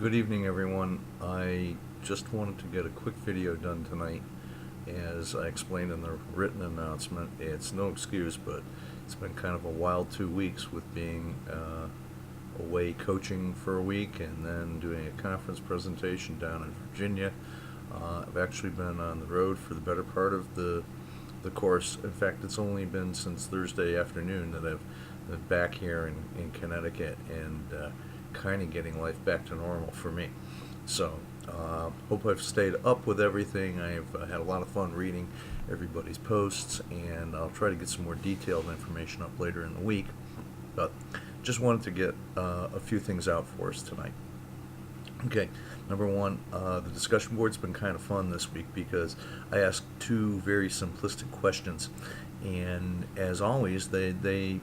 Good evening, everyone. I just wanted to get a quick video done tonight. As I explained in the written announcement, it's no excuse, but it's been kind of a wild 2 weeks with being away coaching for a week and then doing a conference presentation down in Virginia. I've actually been on the road for the better part of the course. In fact, it's only been since Thursday afternoon that I've been back here in Connecticut and kind of getting life back to normal for me. So, hope I've stayed up with everything. I've had a lot of fun reading everybody's posts, and I'll try to get some more detailed information up later in the week. But just wanted to get a few things out for us tonight. Okay, number one, the discussion board's been kind of fun this week because I asked two very simplistic questions, and as always, they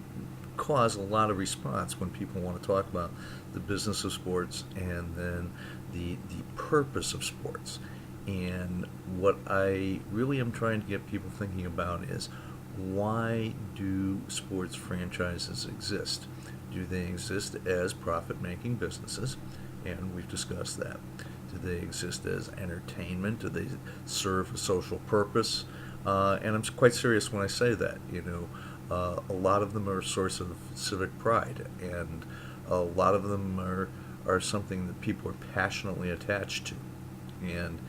cause a lot of response when people want to talk about the business of sports and then the purpose of sports. And what I really am trying to get people thinking about is, why do sports franchises exist? Do they exist as profit-making businesses? And we've discussed that. Do they exist as entertainment? Do they serve a social purpose? And I'm quite serious when I say that. A lot of them are a source of civic pride, and a lot of them are something that people are passionately attached to. And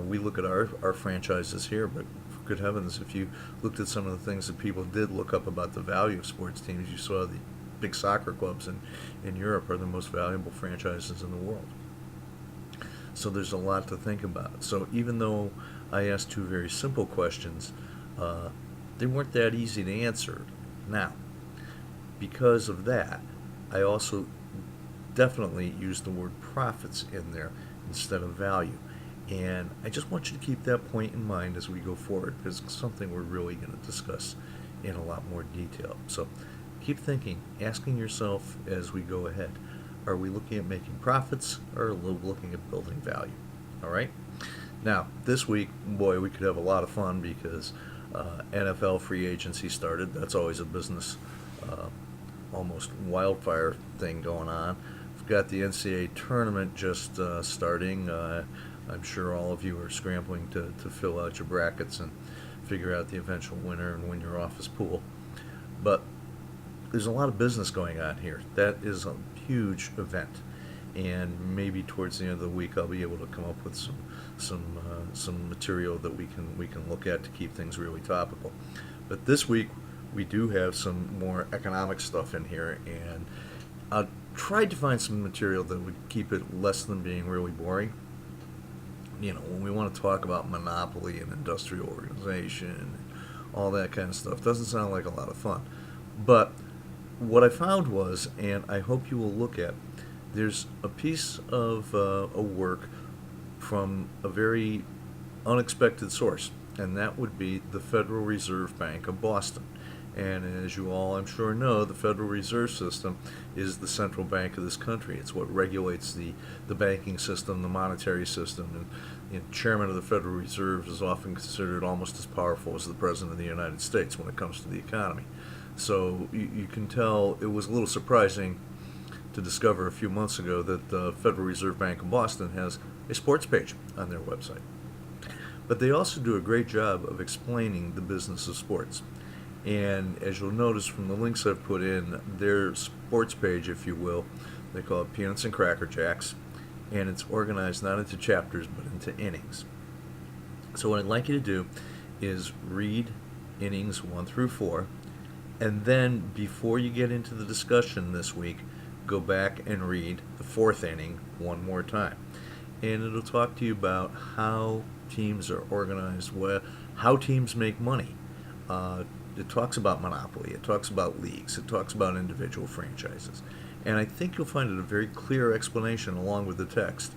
we look at our franchises here, but for good heavens, if you looked at some of the things that people did look up about the value of sports teams, you saw the big soccer clubs in Europe are the most valuable franchises in the world. So there's a lot to think about. So even though I asked two very simple questions, they weren't that easy to answer. Now, because of that, I also definitely used the word profits in there instead of value. And I just want you to keep that point in mind as we go forward, because it's something we're really going to discuss in a lot more detail. So keep thinking, asking yourself as we go ahead, are we looking at making profits, or are we looking at building value? All right? Now, this week, boy, we could have a lot of fun because NFL free agency started. That's always a business, almost wildfire thing going on. We've got the NCAA tournament just starting. I'm sure all of you are scrambling to fill out your brackets and figure out the eventual winner and win your office pool. But there's a lot of business going on here. That is a huge event, and maybe towards the end of the week I'll be able to come up with some material that we can look at to keep things really topical. But this week we do have some more economic stuff in here, and I tried to find some material that would keep it less than being really boring. When we want to talk about monopoly and industrial organization and all that kind of stuff, doesn't sound like a lot of fun. But what I found was, and I hope you will look at, there's a piece of a work from a very unexpected source, and that would be the Federal Reserve Bank of Boston. And as you all, I'm sure, know, the Federal Reserve System is the central bank of this country. It's what regulates the banking system, the monetary system, and chairman of the Federal Reserve is often considered almost as powerful as the President of the United States when it comes to the economy. So you can tell it was a little surprising to discover a few months ago that the Federal Reserve Bank of Boston has a sports page on their website. But they also do a great job of explaining the business of sports. And as you'll notice from the links I've put in, their sports page, if you will, they call it Peanuts and Cracker Jacks, and it's organized not into chapters but into innings. So what I'd like you to do is read innings 1 through 4, and then before you get into the discussion this week, go back and read the 4th inning one more time. And it'll talk to you about how teams are organized, how teams make money. It talks about monopoly, it talks about leagues, it talks about individual franchises. And I think you'll find it a very clear explanation, along with the text,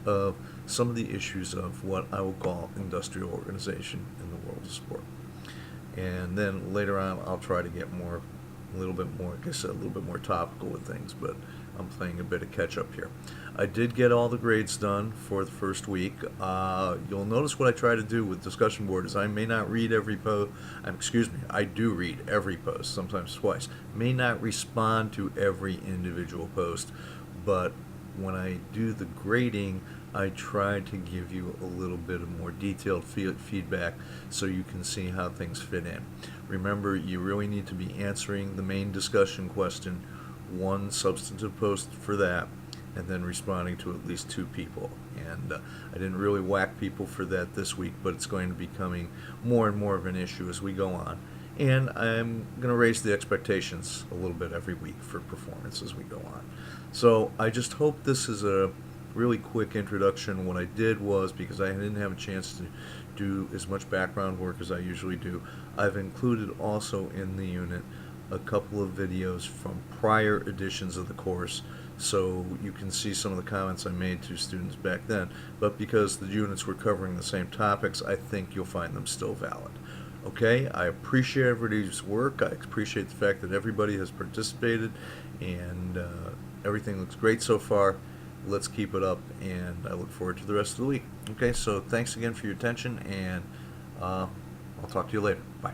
of some of the issues of what I will call industrial organization in the world of sport. And then later on, I'll try to get a little bit more topical with things, but I'm playing a bit of catch up here. I did get all the grades done for the first week. You'll notice what I try to do with discussion board is I may not read every post. I do read every post, sometimes twice. May not respond to every individual post, but when I do the grading, I try to give you a little bit of more detailed feedback so you can see how things fit in. Remember, you really need to be answering the main discussion question, one substantive post for that, and then responding to at least 2 people. And I didn't really whack people for that this week, but it's going to be becoming more and more of an issue as we go on. And I'm going to raise the expectations a little bit every week for performance as we go on. So I just hope this is a really quick introduction. What I did was, because I didn't have a chance to do as much background work as I usually do, I've included also in the unit a couple of videos from prior editions of the course, so you can see some of the comments I made to students back then. But because the units were covering the same topics, I think you'll find them still valid. Okay, I appreciate everybody's work. I appreciate the fact that everybody has participated, and everything looks great so far. Let's keep it up, and I look forward to the rest of the week. Okay, so thanks again for your attention, and I'll talk to you later. Bye.